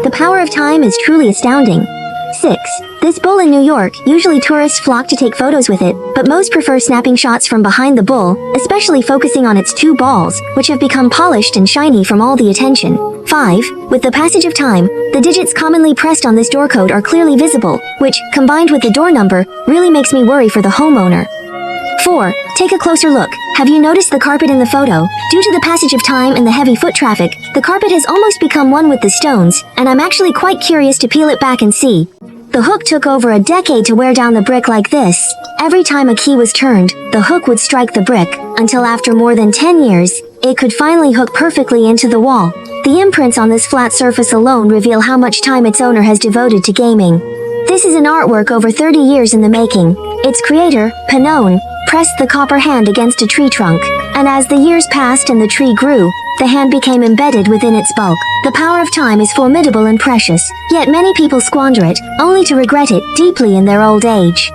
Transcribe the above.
The power of time is truly astounding. 6. This bull in New York, usually tourists flock to take photos with it, but most prefer snapping shots from behind the bull, especially focusing on its two balls, which have become polished and shiny from all the attention. 5. With the passage of time, the digits commonly pressed on this door code are clearly visible, which, combined with the door number, really makes me worry for the homeowner. 4. Take a closer look. Have you noticed the carpet in the photo? Due to the passage of time and the heavy foot traffic, the carpet has almost become one with the stones, and I'm actually quite curious to peel it back and see. The hook took over a decade to wear down the brick like this. Every time a key was turned, the hook would strike the brick, until after more than 10 years, it could finally hook perfectly into the wall. The imprints on this flat surface alone reveal how much time its owner has devoted to gaming. This is an artwork over 30 years in the making. Its creator, Panone, pressed the copper hand against a tree trunk, and as the years passed and the tree grew, the hand became embedded within its bulk. The power of time is formidable and precious, yet many people squander it, only to regret it deeply in their old age.